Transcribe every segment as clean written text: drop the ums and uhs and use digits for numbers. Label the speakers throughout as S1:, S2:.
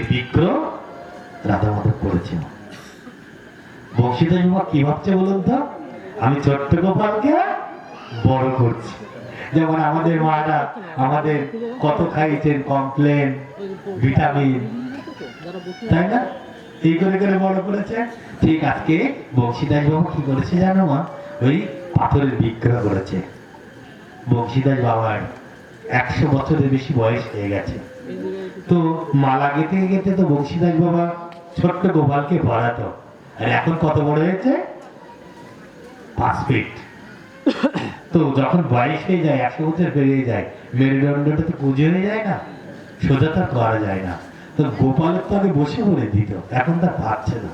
S1: বিগ্রহ রাধা মাধব করেছেন। বংশীধর বাবা কি ভাবছে বলুন তো, আমি ছোট্ট গোপালকে বড় করছি। যেমন আমাদের মারা আমাদের কত খাইয়েছেন কমপ্লেন, ভিটামিন, তাই না? এই করে করে বড় করেছে। ঠিক আজকে বংশীদাস বাবা কি করেছে জানো মা? ওই পাথরের বিগ্রহ করেছে। বংশীদাস বাবার 100 বছরের বেশি বয়স হয়ে গেছে। তো মালা গেঁথে গেঁথে তো বংশীদাস বাবা ছোট্ট গোপালকে ভরাতো। আর এখন কত বড় হয়েছে? 5 ফিট। তো যখন বয়স হয়ে যায়, 100 বছর পেরিয়ে যায়, মেরুদণ্ডটা তো কুঁজে হয়ে যায় না, সোজা তার করা যায় না। তো গোপালের তো আগে বসে বলে দিত, এখন তার পারছে না।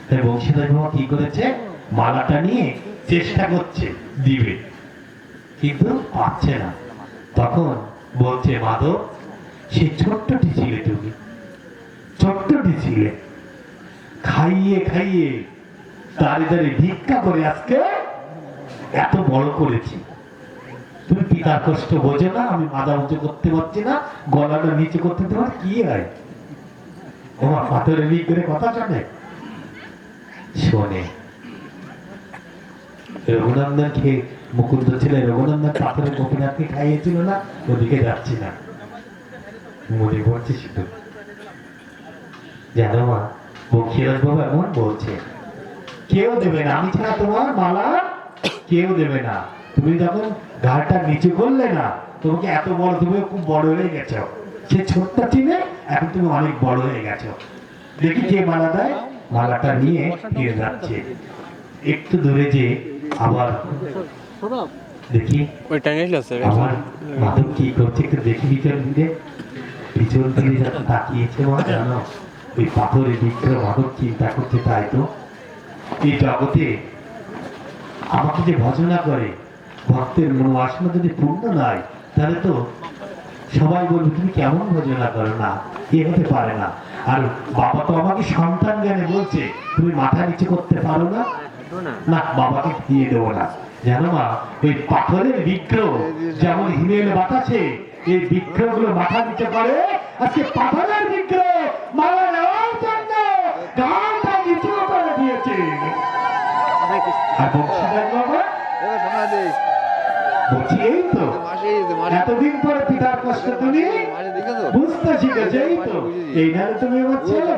S1: তাই বংশীদাস বাবা কি করেছে? মালাটা নিয়ে চেষ্টা করছে দিবে, কিন্তু পাচ্ছে না। তখন বলছে, মাধব সে ছোট্টটি ছিলে, তুমি ছোট্টটি ছিলে, খাইয়ে খাইয়ে দাঁড়িয়ে দাঁড়িয়ে ভিক্ষা করে আজকে এত বড় করেছি। তুমি পিতার কষ্ট বোঝো না, আমি মাথা উঁচু করতে পারছি না, গলাটা নিচে করতে পারছি, কি হয়? তোমার পাথরের বিগ্রহে কথা শোনে? শোনে। রঘুনন্দন খেয়ে মুকুন্দ ছিল, রঘুনন্দন পাথরের গোপীনাথকে খাইয়েছিল না, ওদিকে যাচ্ছি না, মনে পড়ছে শুধু। জানো মা, বংশীধর বাবা এমন বলছে, কেউ দেবে না, আমি ছাড়া তোমার মালা কেউ দেবে না। তুমি যখন ঘাড়টা নিচে করলে না, তোমাকে এত বড়, তুমি খুব বড় হয়ে গেছো। সে ছোট্ট ছিলে, এখন তুমি অনেক বড় হয়ে গেছো। দেখি কে মালা দেয়। মালাটা নিয়ে ফিরে যাচ্ছে। একটু দূরে যে আবার দেখি আমার মাধব কি করছে, একটু দেখি পিছন দিকে। পিছন দিকে যখন তাকিয়েছে মা, জানো ওই পাথরের বিগ্রহ মাধব চিন্তা করছে, তাই তো এই জগতে আমাকে যে ভজনা করে, ভক্তের মনোবাসনা যদি পূর্ণ নয়, তাহলে তো সবাই বলবে তুমি কেমন ভজনা করো, না এ হতে পারে না। আর বাবা তো আমাকে সন্তান জ্ঞানে বলছে, তুমি মাথা নিচে করতে পারো না, না বাবাকে দিয়ে দেবো না। জানো মা, ওই পাথরের বিগ্রহ যেমন হিমেল বাতাসে এই বিগ্রহগুলো মাথা নিচে করে, আজকে পাথরের বিগ্রহ মালা নেওয়ার জন্য গানটা নিচু করে দিয়েছে। আর বংশীধর বাবা বলছি, এই তো এতদিন পরে পিতার কষ্ট তুমি বুঝতে শিখেছো, এই তো এই নারে তুমি আমার ছেলে।